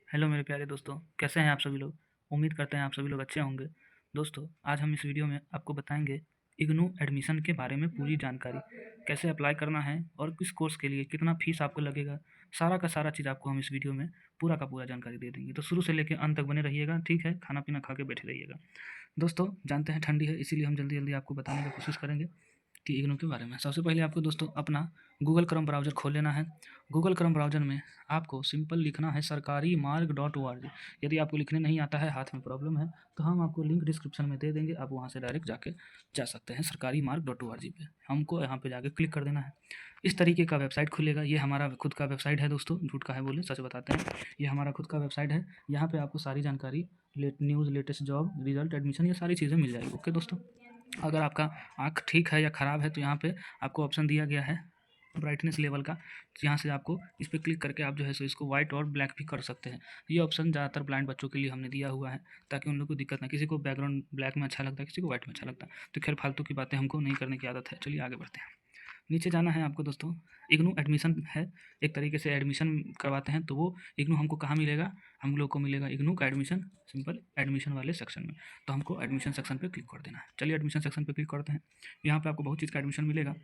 Hello मेरे प्यारे दोस्तों, कैसे हैं आप सभी लोग। उम्मीद करते हैं आप सभी लोग अच्छे होंगे। दोस्तों, आज हम इस वीडियो में आपको बताएंगे इग्नू एडमिशन के बारे में पूरी जानकारी, कैसे अप्लाई करना है और किस कोर्स के लिए कितना फीस आपको लगेगा। सारा का सारा चीज़ आपको हम इस वीडियो में पूरा का पूरा जानकारी दे देंगे, तो शुरू से लेकर अंत तक बने रहिएगा। ठीक है, खाना पीना खा के बैठे रहिएगा। दोस्तों, जानते हैं ठंडी है, इसीलिए हम जल्दी जल्दी आपको बताने की कोशिश करेंगे कि इग्नू के बारे में। सबसे पहले आपको दोस्तों अपना गूगल क्रोम ब्राउज़र खोल लेना है। गूगल क्रोम ब्राउज़र में आपको सिंपल लिखना है सरकारी मार्ग .org। यदि आपको लिखने नहीं आता है, हाथ में प्रॉब्लम है, तो हम आपको लिंक डिस्क्रिप्शन में दे देंगे, आप वहाँ से डायरेक्ट जाके जा सकते हैं सरकारी मार्ग .org पे। हमको यहाँ पे जाके क्लिक कर देना है। इस तरीके का वेबसाइट खुलेगा। ये हमारा खुद का वेबसाइट है दोस्तों, झूठ का है बोले सच बताते हैं। ये हमारा खुद का वेबसाइट है। यहाँ पे आपको सारी जानकारी, news, latest job, result, admission, ये सारी चीज़ें मिल जाएगी। ओके दोस्तों, अगर आपका आँख ठीक है या ख़राब है तो यहाँ पे आपको ऑप्शन दिया गया है ब्राइटनेस लेवल का। यहाँ से आपको इस पर क्लिक करके आप जो है सो इसको वाइट और ब्लैक भी कर सकते हैं। ये ऑप्शन ज़्यादातर ब्लाइंड बच्चों के लिए हमने दिया हुआ है, ताकि उन लोग को दिक्कत ना। किसी को बैकग्राउंड ब्लैक में अच्छा लगता है, किसी को वाइट में अच्छा लगता है। तो खैर, फालतू की बातें हमको नहीं करने की आदत है। चलिए आगे बढ़ते हैं। नीचे जाना है आपको दोस्तों। इग्नू एडमिशन है, एक तरीके से एडमिशन करवाते हैं, तो वो इग्नू हमको कहाँ मिलेगा, हम लोग को मिलेगा इग्नू का एडमिशन सिंपल एडमिशन वाले सेक्शन में। तो हमको एडमिशन सेक्शन पे क्लिक कर देना है। चलिए एडमिशन सेक्शन पे क्लिक करते हैं। यहाँ पे आपको बहुत चीज़ का एडमिशन मिलेगा,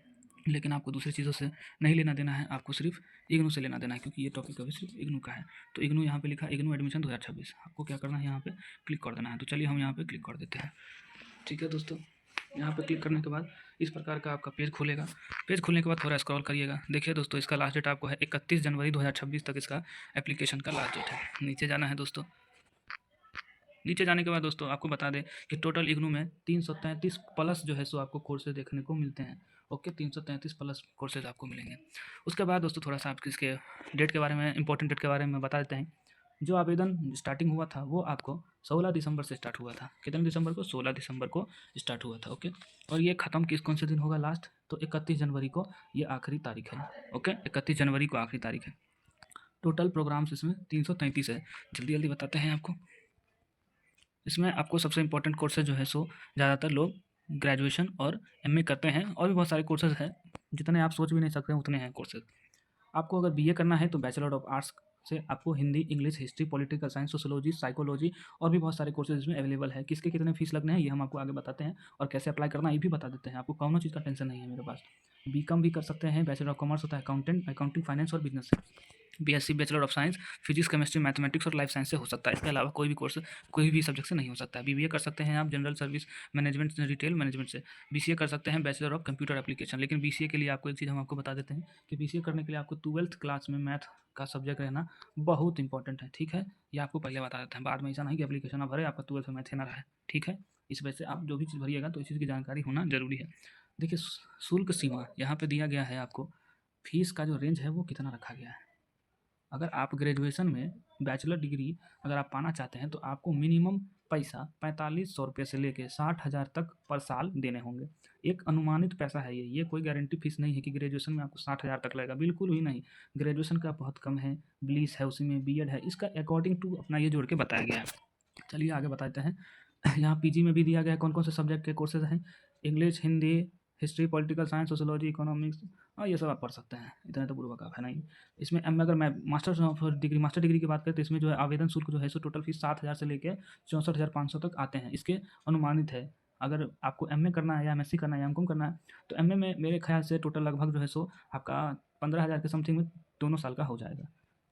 लेकिन आपको दूसरी चीज़ों से नहीं लेना देना है, आपको सिर्फ इग्नू से लेना देना है, क्योंकि ये टॉपिक अभी सिर्फ इग्नू का है। तो इग्नू यहाँ पे लिखा इग्नू एडमिशन 2026, आपको क्या करना है, यहाँ पे क्लिक कर देना है। तो चलिए हम यहाँ पे क्लिक कर देते हैं। ठीक है दोस्तों, यहाँ पे क्लिक करने के बाद इस प्रकार का आपका पेज खुलेगा। पेज खुलने के बाद थोड़ा स्क्रॉल करिएगा। देखिए दोस्तों, इसका लास्ट डेट आपको है 31 जनवरी 2026 तक इसका एप्लीकेशन का लास्ट डेट है। नीचे जाना है दोस्तों। नीचे जाने के बाद दोस्तों आपको बता दें कि टोटल इग्नू में 333 प्लस जो है सो आपको कोर्सेज देखने को मिलते हैं। ओके, 333 प्लस कोर्सेज आपको मिलेंगे। उसके बाद दोस्तों थोड़ा सा आपके इसके डेट के बारे में, इंपॉर्टेंट डेट के बारे में बता देते हैं। जो आवेदन स्टार्टिंग हुआ था वो आपको 16 दिसंबर से स्टार्ट हुआ था। कितने दिसंबर को? 16 दिसंबर को स्टार्ट हुआ था। ओके, और ये ख़त्म किस कौन से दिन होगा लास्ट? तो 31 जनवरी को ये आखिरी तारीख है। ओके, 31 जनवरी को आखिरी तारीख है। टोटल प्रोग्राम्स इसमें 333 है। जल्दी जल्दी बताते हैं आपको। इसमें आपको सबसे इंपॉर्टेंट कोर्सेज जो है सो ज़्यादातर लोग ग्रेजुएशन और एमए करते हैं, और भी बहुत सारे कोर्सेज हैं, जितने आप सोच भी नहीं सकते उतने हैं कोर्सेज। आपको अगर बीए करना है तो बैचलर ऑफ आर्ट्स से आपको Hindi, English, history, political science, sociology, psychology और भी बहुत सारे कोर्सेज इसमें अवेलेबल है। किसके कितने फीस लगने हैं ये हम आपको आगे बताते हैं, और कैसे अप्लाई करना ये भी बता देते हैं। आपको कौनो चीज़ का टेंशन नहीं है मेरे पास। बीकॉम भी कर सकते हैं, बैचलर ऑफ कॉमर्स होता है अकाउंटिंग, फाइनेंस और बिजनेस से। BSc bachelor of science physics, chemistry, mathematics और लाइफ साइंस से हो सकता है। इसके अलावा कोई भी कोर्स कोई भी सब्जेक्ट से नहीं हो सकता है। बीबीए कर सकते हैं आप general service management, retail management से। बीसीए कर सकते हैं बैचलर ऑफ कंप्यूटर एप्लीकेशन। लेकिन बीसीए के लिए आपको एक चीज़ हम आपको बता देते हैं कि बीसीए करने के लिए आपको 12th क्लास में मैथ का सब्जेक्ट रहना बहुत इंपॉर्टेंट है। ठीक है, ये आपको पहले बता देते हैं। बाद में ऐसा नहीं कि एप्लीकेशन आप भरे आपका 12th में मैथ ही ना रहा है। ठीक है, इस वजह से आप जो भी चीज़ भरिएगा तो इस चीज़ की जानकारी होना जरूरी है। देखिए, शुल्क सीमा यहाँ पे दिया गया है आपको। फीस का जो रेंज है वो कितना रखा गया है। अगर आप ग्रेजुएशन में बैचलर डिग्री अगर आप पाना चाहते हैं तो आपको मिनिमम पैसा 4500 रुपये से लेके 60,000 तक पर साल देने होंगे। एक अनुमानित पैसा है ये कोई गारंटी फीस नहीं है कि ग्रेजुएशन में आपको 60,000 तक लगेगा, बिल्कुल भी नहीं। ग्रेजुएशन का बहुत कम है, ब्लीस है, उसी में बीएड है, इसका अकॉर्डिंग टू अपना ये जोड़ के बताया गया है। चलिए आगे बताते हैं। यहाँ पीजी में भी दिया गया है कौन कौन से सब्जेक्ट के कोर्सेज हैं। English, Hindi, history, political science, sociology, economics, हाँ ये सब आप पढ़ सकते हैं। इतना तो पूर्व का है नहीं। इसमें अगर मैं मास्टर डिग्री की बात करें तो इसमें जो है आवेदन शुल्क जो है सो टोटल फीस 7,000 से लेकर 64,500 तक आते हैं। इसके अनुमानित है। अगर आपको एमए करना है या एमएससी करना है या एमकॉम करना है तो एमए में मेरे ख्याल से टोटल लगभग जो है सो आपका 15,000 के समथिंग में दोनों साल का हो जाएगा,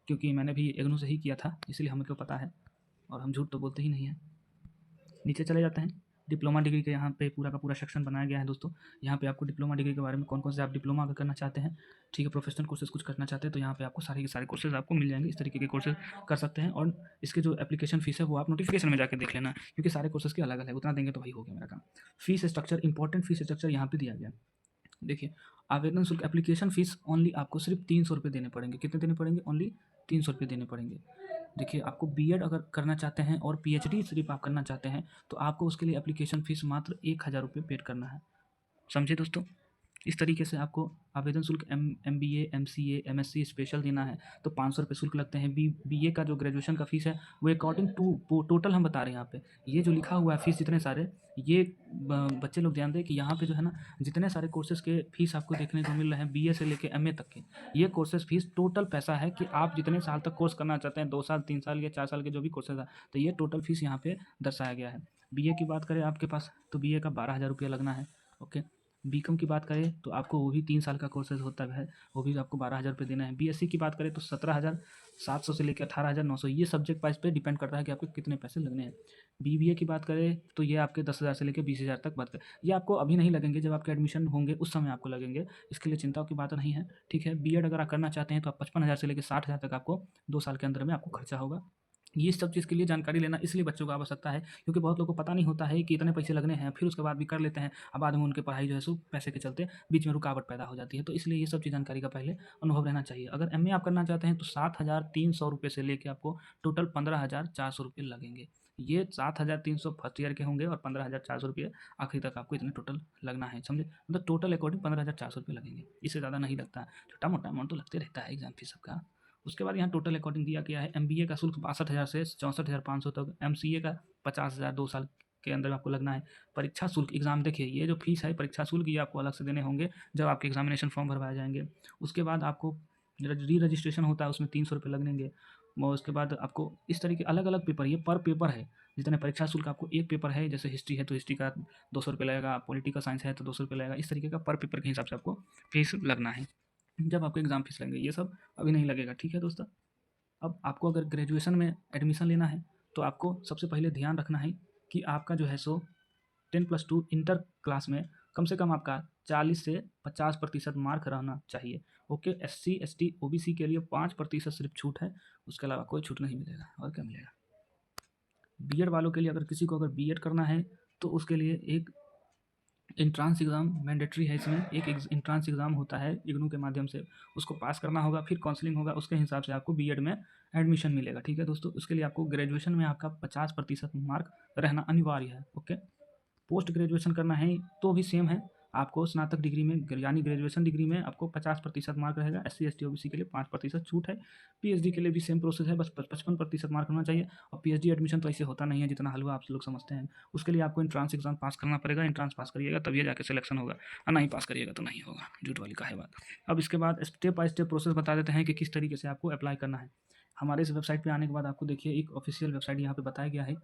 क्योंकि मैंने भी इग्नू से ही किया था, इसलिए हमें को पता है और हम झूठ तो बोलते ही नहीं हैं। नीचे चले जाते हैं। डिप्लोमा डिग्री के यहाँ पे पूरा का पूरा सेक्शन बनाया गया है दोस्तों। यहाँ पे आपको डिप्लोमा डिग्री के बारे में कौन कौन से आप डिप्लोमा अगर करना चाहते हैं, ठीक है, प्रोफेशनल कोर्सेज कुछ करना चाहते हैं तो यहाँ पे आपको सारे के सारे कोर्सेज आपको मिल जाएंगे। इस तरीके के कोर्सेज कर सकते हैं, और इसके जो एप्लीकेशन फीस है वो आप नोटिफिकेशन में जाकर देख लेना, क्योंकि सारे कोर्सेज के अलग अलग है। उतना देंगे तो भाई हो गया मेरा काम। Fees structure, important fees structure यहाँ पे दिया गया। देखिए, आवेदन शुल्क एप्लीकेशन फ़ीस ओनली आपको सिर्फ 300 रुपये देने पड़ेंगे। कितने देने पड़ेंगे? ओनली 300 रुपये देने पड़ेंगे। देखिए, आपको बीएड अगर करना चाहते हैं और पीएचडी सिर्फ आप करना चाहते हैं तो आपको उसके लिए एप्लीकेशन फ़ीस मात्र 1,000 रुपये पेड करना है। समझे दोस्तों? इस तरीके से आपको आवेदन शुल्क MBA, MCA, MSc स्पेशल देना है तो 500 रुपये शुल्क लगते हैं। BA का जो ग्रेजुएशन का फीस है वो अकॉर्डिंग टू टोटल हम बता रहे हैं यहाँ पे। ये जो लिखा हुआ है फीस इतने सारे, ये बच्चे लोग ध्यान दें कि यहाँ पे जो है ना जितने सारे कोर्सेज़ के फीस आपको देखने को मिल रहे हैं BA से लेके MA तक के, ये कोर्सेज़ फीस टोटल पैसा है कि आप जितने साल तक कोर्स करना चाहते हैं, 2 साल, 3 साल या 4 साल के जो भी कोर्सेज़ है, तो ये टोटल फीस यहाँ पे दर्शाया गया है। BA की बात करें आपके पास तो BA का 12,000 रुपया लगना है। ओके। बीकॉम की बात करें तो आपको वो भी 3 साल का कोर्सेज होता है, वो भी आपको 12,000 रुपये देना है। BSc की बात करें तो 17,700 से लेकर 18,900, ये सब्जेक्ट वाइज पे डिपेंड करता है कि आपको कितने पैसे लगने हैं। BBA की बात करें तो ये आपके 10,000 से लेकर 20,000 तक बात करें, ये आपको अभी नहीं लगेंगे, जब आपके एडमिशन होंगे उस समय आपको लगेंगे, इसके लिए चिंता की बात नहीं है। ठीक है। BEड अगर आप करना चाहते हैं तो आप 55,000 से लेकर 60,000 तक आपको 2 साल के अंदर में आपको खर्चा होगा। ये सब चीज़ के लिए जानकारी लेना इसलिए बच्चों को आवश्यकता है क्योंकि बहुत लोगों को पता नहीं होता है कि इतने पैसे लगने हैं, फिर उसके बाद भी कर लेते हैं। अब बाद में उनकी पढ़ाई जो है सो पैसे के चलते बीच में रुकावट पैदा हो जाती है। तो इसलिए ये सब चीज़ जानकारी का पहले अनुभव रहना चाहिए। अगर MA आप करना चाहते हैं तो 7,300 रुपये से लेके आपको टोटल 15,400 रुपये लगेंगे। ये 7,300 फर्स्ट ईयर के होंगे और 15,400 रुपये आखिरी तक आपको इतने टोटल लगना है, समझे? मतलब टोटल अकॉर्डिंग 15,400 रुपये लगेंगे, इससे ज़्यादा नहीं लगता। छोटा मोटा अमाउंट तो लगते रहता है एग्जाम फीस सबका। उसके बाद यहाँ टोटल अकॉर्डिंग दिया गया है। MBA का शुल्क 62,000 से 64,500 तक, MCA का 50,000 2 साल के अंदर आपको लगना है। परीक्षा शुल्क एग्जाम देखिए, ये जो फीस है परीक्षा शुल्क ये आपको अलग से देने होंगे जब आपके एग्जामिनेशन फॉर्म भरवाए जाएंगे। उसके बाद आपको री रजिस्ट्रेशन होता है, उसमें 300 रुपये लगेंगे। और उसके बाद आपको इस तरीके अलग अलग पेपर, ये पर पेपर है। जितने परीक्षा शुल्क आपको एक पेपर है, जैसे हिस्ट्री है तो हिस्ट्री का 200 रुपये लगेगा, पॉलिटिकल साइंस है तो 200 रुपये लगेगा। इस तरीके का पर पेपर के हिसाब से आपको फीस लगना है जब आपको एग्जाम फीस लगेंगे। ये सब अभी नहीं लगेगा। ठीक है दोस्तों। अब आपको अगर ग्रेजुएशन में एडमिशन लेना है तो आपको सबसे पहले ध्यान रखना है कि आपका जो है सो 10+2 इंटर क्लास में कम से कम आपका 40 से 50% मार्क रहना चाहिए। ओके। SC ST OBC के लिए 5% सिर्फ छूट है, उसके अलावा कोई छूट नहीं मिलेगा। और क्या मिलेगा? BEड वालों के लिए अगर किसी को अगर BEड करना है तो उसके लिए एक एंट्रांस एग्ज़ाम मैंडेटरी है। इसमें एक एंट्रांस एग्ज़ाम होता है इग्नू के माध्यम से, उसको पास करना होगा, फिर काउंसलिंग होगा, उसके हिसाब से आपको BEड में एडमिशन मिलेगा। ठीक है दोस्तों। उसके लिए आपको ग्रेजुएशन में आपका 50% मार्क रहना अनिवार्य है। ओके। पोस्ट ग्रेजुएशन करना है तो भी सेम है, आपको स्नातक डिग्री में यानी ग्रेजुएशन डिग्री में आपको 50% मार्क रहेगा। SC ST OBC के लिए 5% छूट है। PhD के लिए भी सेम प्रोसेस है, बस 55% मार्क होना चाहिए। और PhD एडमिशन तो ऐसे होता नहीं है जितना हलवा आप लोग समझते हैं। उसके लिए आपको एंट्रांस एग्जाम पास करना पड़ेगा, एंट्रांस पास करिएगा तभी जाके सिलेक्शन होगा, और नहीं पास करिएगा तो नहीं होगा। झूठ वाली का है बात। अब इसके बाद स्टेप बाय स्टेप प्रोसेस बता देते हैं कि किस तरीके से आपको अप्लाई करना है। हमारे इस वेबसाइट पर आने के बाद आपको देखिए एक ऑफिशियल वेबसाइट यहाँ पर बताया गया है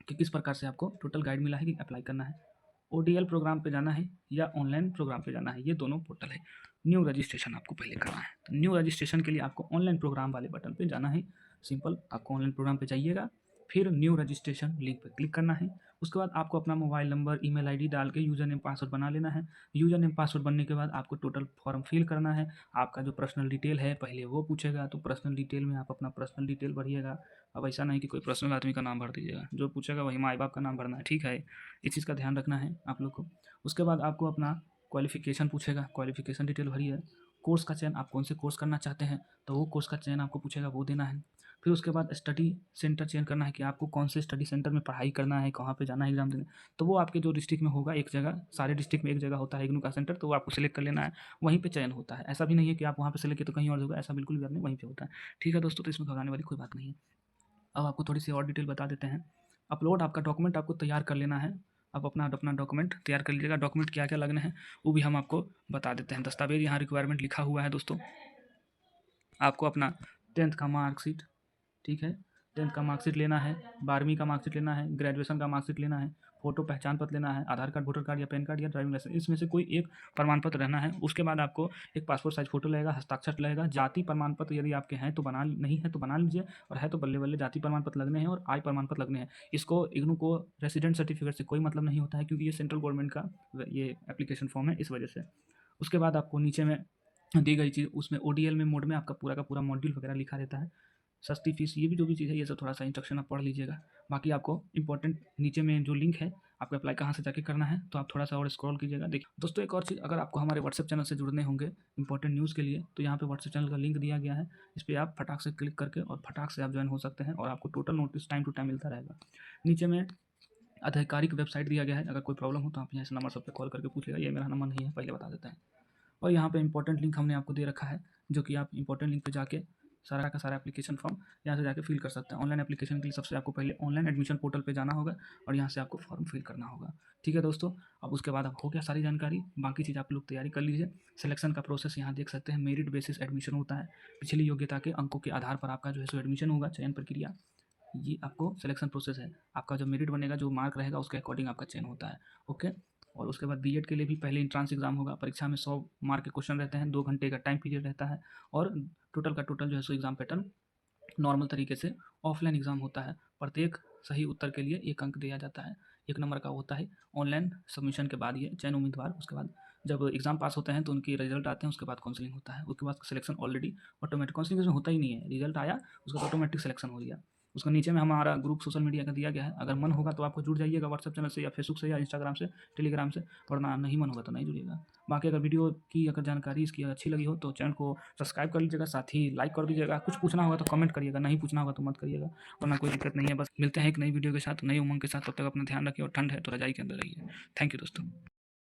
कि किस प्रकार से आपको टोटल गाइड मिला है कि अप्लाई करना है। ODL प्रोग्राम पे जाना है या ऑनलाइन प्रोग्राम पे जाना है, ये दोनों पोर्टल है। न्यू रजिस्ट्रेशन आपको पहले करना है, तो न्यू रजिस्ट्रेशन के लिए आपको ऑनलाइन प्रोग्राम वाले बटन पे जाना है। सिंपल, आपको ऑनलाइन प्रोग्राम पे जाइएगा, फिर न्यू रजिस्ट्रेशन लिंक पे क्लिक करना है। उसके बाद आपको अपना मोबाइल नंबर, ईमेल आईडी डाल के यूज़र नेम पासवर्ड बना लेना है। यूज़र नेम पासवर्ड बनने के बाद आपको टोटल फॉर्म फिल करना है। आपका जो पर्सनल डिटेल है पहले वो पूछेगा, तो पर्सनल डिटेल में आप अपना पर्सनल डिटेल भरिएगा। अब ऐसा नहीं कि कोई पर्सनल आदमी का नाम भर दीजिएगा, जो पूछेगा वही माँ बाप का नाम भरना है। ठीक है, इस चीज़ का ध्यान रखना है आप लोग को। उसके बाद आपको अपना क्वालिफ़िकेशन पूछेगा, क्वालिफ़िकेशन डिटेल भरिए। कोर्स का चयन, आप कौन से कोर्स करना चाहते हैं तो वो कोर्स का चयन आपको पूछेगा, वो देना है। फिर उसके बाद स्टडी सेंटर चयन करना है कि आपको कौन से स्टडी सेंटर में पढ़ाई करना है, कहाँ पे जाना है एग्जाम देने। तो वो आपके जो डिस्ट्रिक्ट में होगा, एक जगह, सारे डिस्ट्रिक्ट में एक जगह होता है इग्नू का सेंटर, तो वो आपको सेलेक्ट कर लेना है, वहीं पे चयन होता है। ऐसा भी नहीं है कि आप वहाँ पे सेलेक्ट किए तो कहीं और होगा, ऐसा बिल्कुल भी बात नहीं, वहीं पे होता है। ठीक है दोस्तों, तो इसमें घबराने वाली कोई बात नहीं है। अब आपको थोड़ी सी और डिटेल बता देते हैं। अपलोड आपका डॉक्यूमेंट आपको तैयार कर लेना है। आप अपना अपना डॉक्यूमेंट तैयार कर लीजिएगा। डॉक्यूमेंट क्या क्या लगने हैं वो भी हम आपको बता देते हैं। दस्तावेज यहाँ रिक्वायरमेंट लिखा हुआ है दोस्तों। आपको अपना 10th का मार्कशीट, ठीक है, 10th का मार्कशीट लेना है, 12वीं का मार्कशीट लेना है, ग्रेजुएशन का मार्कशीट लेना है, फोटो पहचान पत्र लेना है, आधार कार्ड, वोटर कार्ड या पैन कार्ड या ड्राइविंग लाइसेंस, इसमें से कोई एक प्रमाण पत्र रहना है। उसके बाद आपको एक पासपोर्ट साइज फोटो लगेगा, हस्ताक्षर लगेगा। जाति प्रमाण पत्र यदि आपके हैं तो बना, नहीं है तो बना लीजिए, और है तो बल्ले बल्ले जाति प्रमाण पत्र लगने हैं और आय प्रमाण पत्र लगने हैं। इसको इग्नू को रेसिडेंट सर्टिफिकेट से कोई मतलब नहीं होता है, क्योंकि ये सेंट्रल गवर्नमेंट का ये एप्लीकेशन फॉर्म है, इस वजह से। उसके बाद आपको नीचे में दी गई चीज़, उसमें ODL में मोड में आपका पूरा का पूरा मॉड्यूल वगैरह लिखा रहता है। सस्ती फीस, ये भी जो भी चीज़ है ये सब थोड़ा सा इंस्ट्रक्शन आप पढ़ लीजिएगा। बाकी आपको इंपॉर्टेंट नीचे में जो लिंक है, आपको अप्लाई कहाँ से जाके करना है, तो आप थोड़ा सा और स्क्रॉल कीजिएगा। देखिए दोस्तों, एक और चीज़, अगर आपको हमारे व्हाट्सएप चैनल से जुड़ने होंगे इंपॉर्टेंट न्यूज़ के लिए, तो यहाँ पे व्हाट्सएप चैनल का लिंक दिया गया है। इस पर आप फटाक से क्लिक करके और फटाक से आप ज्वाइन हो सकते हैं, और आपको total notice time to time मिलता रहेगा। नीचे में आधिकारिक वेबसाइट दिया गया है। अगर कोई प्रॉब्लम हो तो आप यहाँ इस नंबर सब पे कॉल करके पूछ लेगा। ये मेरा नंबर नहीं है, पहले बता देते हैं। और यहाँ पे इंपॉर्टेंट लिंक हमने आपको दे रखा है, जो कि आप इंपॉर्टेंट लिंक पे जाके सारा का सारा एप्लीकेशन फॉर्म यहाँ से जाके फिल कर सकते हैं। ऑनलाइन एप्लीकेशन के लिए सबसे आपको पहले ऑनलाइन एडमिशन पोर्टल पे जाना होगा और यहाँ से आपको फॉर्म फिल करना होगा। ठीक है दोस्तों, अब उसके बाद अब हो गया सारी जानकारी, बाकी चीज़ आप लोग तैयारी कर लीजिए। सिलेक्शन का प्रोसेस यहाँ देख सकते हैं, मेरिट बेसिस एडमिशन होता है। पिछली योग्यता के अंकों के आधार पर आपका जो है सो एडमिशन होगा, चयन प्रक्रिया। ये आपको सिलेक्शन प्रोसेस है, आपका जो मेरिट बनेगा, जो मार्क रहेगा उसके अकॉर्डिंग आपका चयन होता है। ओके, और उसके बाद बीएड के लिए भी पहले एंट्रेंस एग्जाम होगा। परीक्षा में 100 मार्क के क्वेश्चन रहते हैं, 2 घंटे का टाइम पीरियड रहता है और टोटल का टोटल जो है सो एग्जाम पैटर्न नॉर्मल तरीके से ऑफलाइन एग्जाम होता है। प्रत्येक सही उत्तर के लिए 1 अंक दिया जाता है, 1 नंबर का होता है। ऑनलाइन सबमिशन के बाद ये चयन उम्मीदवार, उसके बाद जब एग्जाम पास होते हैं तो उनके रिजल्ट आते हैं, उसके बाद काउंसलिंग होता है, उसके बाद सिलेक्शन ऑलरेडी ऑटोमेटिक, काउंसलिंग में होता ही नहीं है, रिजल्ट आया उसका ऑटोमेटिक सिलेक्शन हो गया। उसका नीचे में हमारा ग्रुप सोशल मीडिया का दिया गया है, अगर मन होगा तो आपको जुड़ जाइएगा व्हाट्सएप चैनल से या फेसबुक से या इंस्टाग्राम से, टेलीग्राम से, वरना नहीं मन होगा तो नहीं जुड़िएगा। बाकी अगर वीडियो की अगर जानकारी इसकी अच्छी लगी हो तो चैनल को सब्सक्राइब कर लीजिएगा, साथ ही लाइक कर दीजिएगा। कुछ पूछना होगा तो कमेंट करिएगा, नहीं पूछना होगा तो मत करिएगा, वरना कोई दिक्कत नहीं है। बस मिलते हैं एक नई वीडियो के साथ, नई उमंग के साथ। तब तक अपना ध्यान रखिए और ठंड है तो रजाई के अंदर रहिए। थैंक यू दोस्तों।